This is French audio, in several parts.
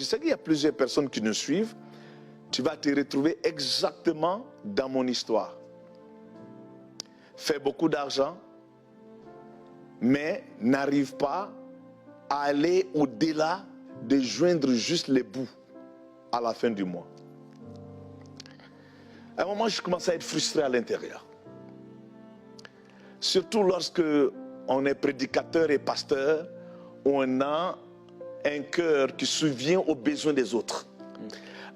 sais qu'il y a plusieurs personnes qui nous suivent. Tu vas te retrouver exactement dans mon histoire. Fais beaucoup d'argent, mais n'arrive pas à aller au-delà de joindre juste les bouts à la fin du mois. À un moment, je commence à être frustré à l'intérieur. Surtout lorsque on est prédicateur et pasteur, on a un cœur qui subvient aux besoins des autres.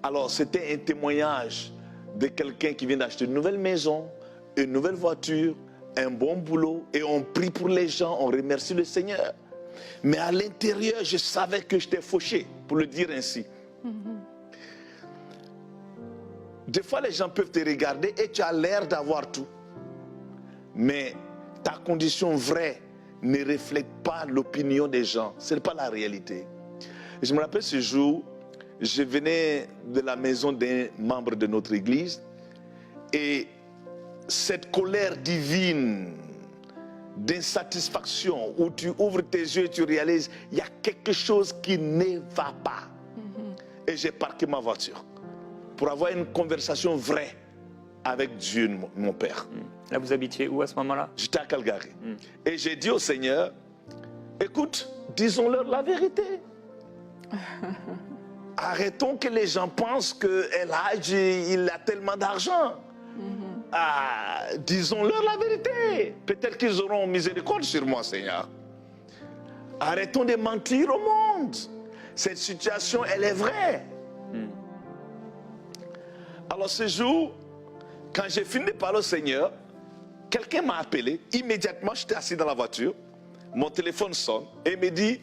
Alors, c'était un témoignage de quelqu'un qui vient d'acheter une nouvelle maison, une nouvelle voiture, un bon boulot, et on prie pour les gens, on remercie le Seigneur. Mais à l'intérieur, je savais que j'étais fauché, pour le dire ainsi. Des fois, les gens peuvent te regarder et tu as l'air d'avoir tout. Mais ta condition vraie ne reflète pas l'opinion des gens. Ce n'est pas la réalité. Je me rappelle ce jour, je venais de la maison d'un membre de notre église et cette colère divine d'insatisfaction où tu ouvres tes yeux et tu réalises il y a quelque chose qui ne va pas. Et j'ai parqué ma voiture pour avoir une conversation vraie avec Dieu, mon Père. Là, vous habitiez où à ce moment-là? J'étais à Calgary. Et j'ai dit au Seigneur, écoute, disons-leur la vérité. Arrêtons que les gens pensent qu'El Hadj, il a tellement d'argent. Disons-leur la vérité. Peut-être qu'ils auront miséricorde sur moi, Seigneur. Arrêtons de mentir au monde. Cette situation, elle est vraie. Alors ce jour, quand j'ai fini de parler au Seigneur, quelqu'un m'a appelé. Immédiatement, j'étais assis dans la voiture. Mon téléphone sonne et me dit,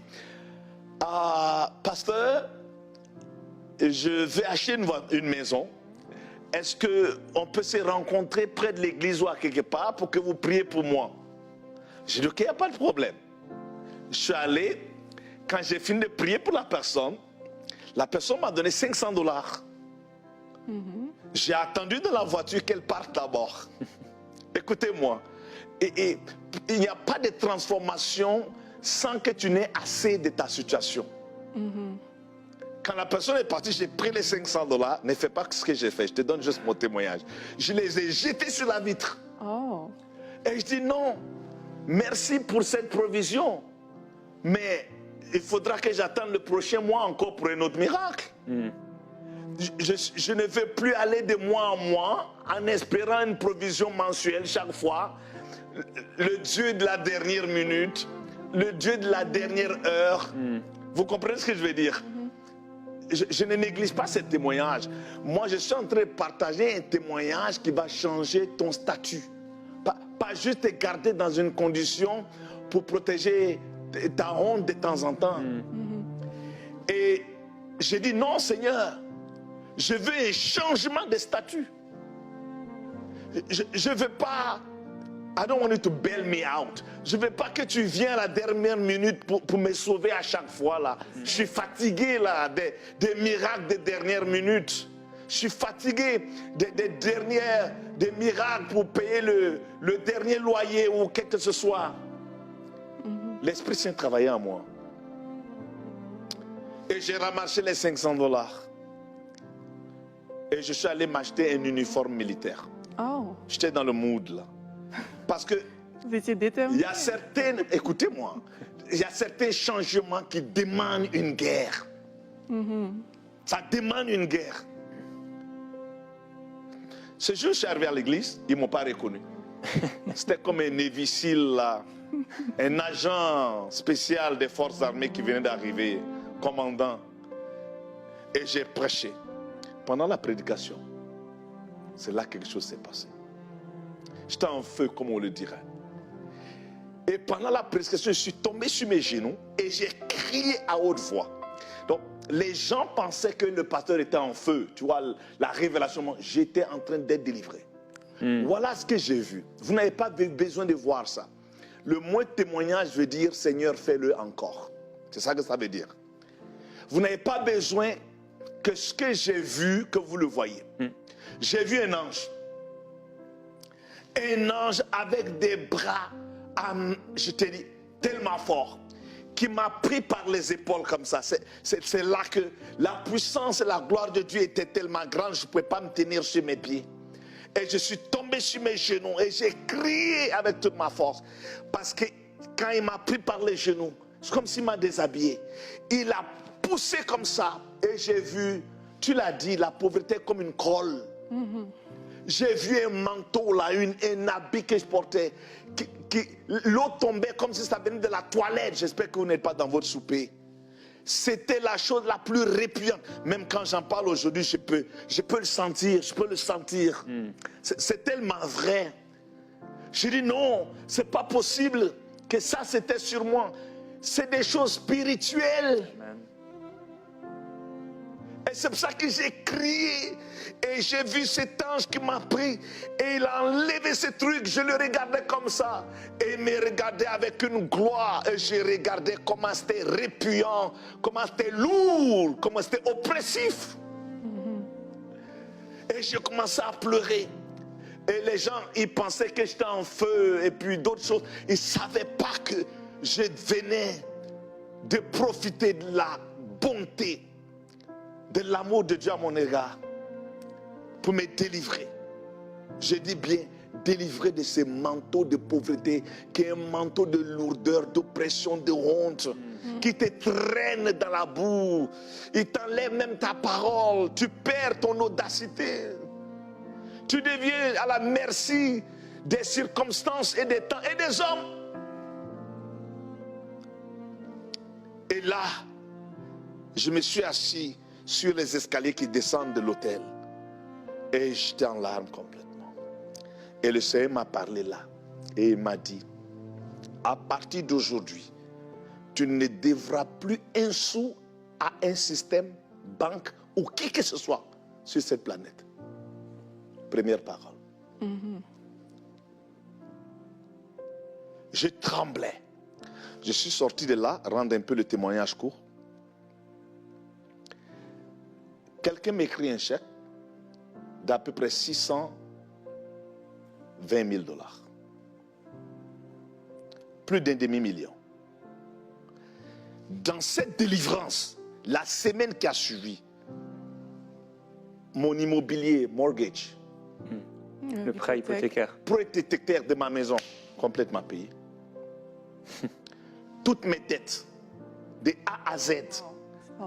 pasteur, je vais acheter une maison. Est-ce qu'on peut se rencontrer près de l'église ou à quelque part pour que vous priez pour moi? J'ai dit, ok, il n'y a pas de problème. Je suis allé, quand j'ai fini de prier pour la personne m'a donné $500. J'ai attendu dans la voiture qu'elle parte d'abord. Écoutez-moi, et il n'y a pas de transformation sans que tu n'aies assez de ta situation. Quand la personne est partie, j'ai pris les $500. Ne fais pas ce que j'ai fait. Je te donne juste mon témoignage. Je les ai jetés sur la vitre. Et je dis non, merci pour cette provision. Mais il faudra que j'attende le prochain mois encore pour un autre miracle. Je ne veux plus aller de mois en mois en espérant une provision mensuelle chaque fois. Le Dieu de la dernière minute, le Dieu de la dernière heure. Vous comprenez ce que je veux dire? Je ne néglige pas ce témoignage. Moi, je suis en train de partager un témoignage qui va changer ton statut. Pas juste te garder dans une condition pour protéger ta honte de temps en temps. Et j'ai dit non, Seigneur, je veux un changement de statut. Je ne veux pas... I don't want you to bail me out. Je ne veux pas que tu viennes à la dernière minute pour me sauver à chaque fois. Là. Je suis fatigué là, des miracles des dernières minutes. Je suis fatigué des miracles pour payer le dernier loyer ou quelque que ce soit. L'Esprit Saint travaillait en moi. Et j'ai ramassé les $500. Et je suis allé m'acheter un uniforme militaire. J'étais dans le mood là. Parce que vous étiez déterminé. Il y a certaines, écoutez-moi, il y a certains changements qui demandent une guerre. Ça demande une guerre. Ce jour, je suis arrivé à l'église, ils ne m'ont pas reconnu. C'était comme un Navy SEAL là, un agent spécial des forces armées qui venait d'arriver, commandant. Et j'ai prêché. Pendant la prédication, c'est là que quelque chose s'est passé. J'étais en feu, comme on le dirait. Et pendant la prédication, je suis tombé sur mes genoux et j'ai crié à haute voix. Donc, les gens pensaient que le pasteur était en feu. Tu vois, la révélation, j'étais en train d'être délivré. Voilà ce que j'ai vu. Vous n'avez pas besoin de voir ça. Le mot témoignage veut dire, Seigneur, fais-le encore. C'est ça que ça veut dire. Vous n'avez pas besoin que ce que j'ai vu, que vous le voyez. J'ai vu un ange. Un ange avec des bras, je te dis, tellement forts. qui m'a pris par les épaules comme ça. C'est là que la puissance et la gloire de Dieu étaient tellement grandes, je ne pouvais pas me tenir sur mes pieds. Et je suis tombé sur mes genoux et j'ai crié avec toute ma force. Parce que quand il m'a pris par les genoux, c'est comme s'il m'a déshabillé. Il a poussé comme ça et j'ai vu, tu l'as dit, la pauvreté comme une colle. J'ai vu un manteau là, un habit que je portais. L'eau tombait comme si ça venait de la toilette. J'espère que vous n'êtes pas dans votre souper. C'était la chose la plus répugnante. Même quand j'en parle aujourd'hui, je peux le sentir, je peux le sentir. C'est tellement vrai. Je dis non, c'est pas possible que ça c'était sur moi. C'est des choses spirituelles. Amen. Et c'est pour ça que j'ai crié. Et j'ai vu cet ange qui m'a pris. Et il a enlevé ce truc. Je le regardais comme ça. Et il me regardait avec une gloire. Et je regardais comment c'était répugnant. Comment c'était lourd. Comment c'était oppressif. Et j'ai commencé à pleurer. Et les gens, ils pensaient que j'étais en feu. Et puis d'autres choses. Ils ne savaient pas que je venais de profiter de la bonté, de l'amour de Dieu à mon égard, pour me délivrer. Je dis bien délivrer de ce manteau de pauvreté, qui est un manteau de lourdeur, d'oppression, de honte, qui te traîne dans la boue. Il t'enlève même ta parole. Tu perds ton audacité. Tu deviens à la merci des circonstances et des temps et des hommes. Et là, je me suis assis sur les escaliers qui descendent de l'hôtel. Et j'étais en larmes complètement. Et le Seigneur m'a parlé là. Et il m'a dit, à partir d'aujourd'hui, tu ne devras plus un sou à un système, banque ou qui que ce soit sur cette planète. Première parole. Je tremblais. Je suis sorti de là, rendre un peu le témoignage court. Quelqu'un m'écrit un chèque d'à peu près 620 000 $. Plus d'un demi-million. Dans cette délivrance, la semaine qui a suivi, mon immobilier, mortgage, Le prêt hypothécaire. prêt hypothécaire de ma maison, complètement payé. Toutes mes dettes, de A à Z,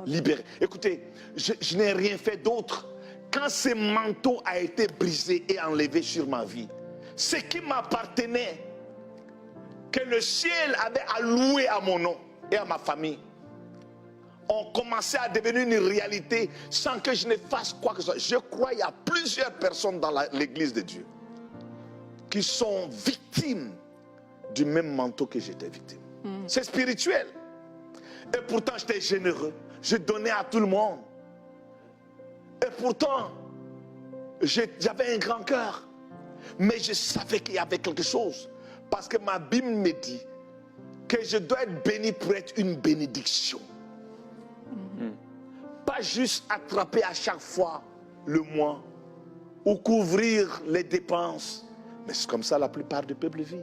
libérées. Écoutez, je n'ai rien fait d'autre. Quand ce manteau a été brisé et enlevé sur ma vie, ce qui m'appartenait, que le ciel avait alloué à mon nom et à ma famille, ont commencé à devenir une réalité sans que je ne fasse quoi que ce soit. Je crois qu'il y a plusieurs personnes dans l'église de Dieu qui sont victimes du même manteau que j'étais victime. C'est spirituel. Et pourtant, j'étais généreux. Je donnais à tout le monde. Et pourtant, j'avais un grand cœur. Mais je savais qu'il y avait quelque chose. Parce que ma Bible me dit que je dois être béni pour être une bénédiction. Pas juste attraper à chaque fois le mois ou couvrir les dépenses. Mais c'est comme ça la plupart du peuple vit.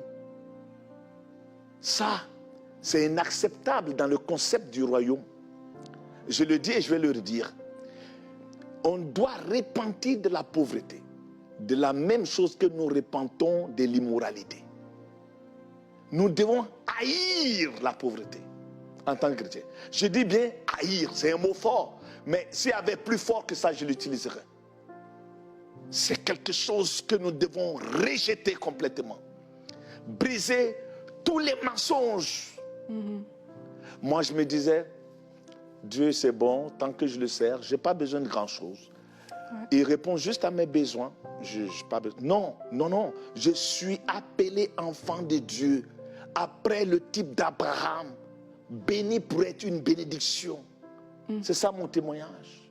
Ça, c'est inacceptable dans le concept du royaume. Je le dis et je vais le redire. On doit repentir de la pauvreté, de la même chose que nous repentons de l'immoralité. Nous devons haïr la pauvreté en tant que chrétien. Je dis bien haïr, c'est un mot fort, mais s'il y avait plus fort que ça, je l'utiliserais. C'est quelque chose que nous devons rejeter complètement. Briser tous les mensonges. Moi, je me disais, Dieu c'est bon, tant que je le sers, je n'ai pas besoin de grand-chose. Il répond juste à mes besoins. Pas besoin. Non, non, non. Je suis appelé enfant de Dieu. Après le type d'Abraham, béni pour être une bénédiction. C'est ça mon témoignage.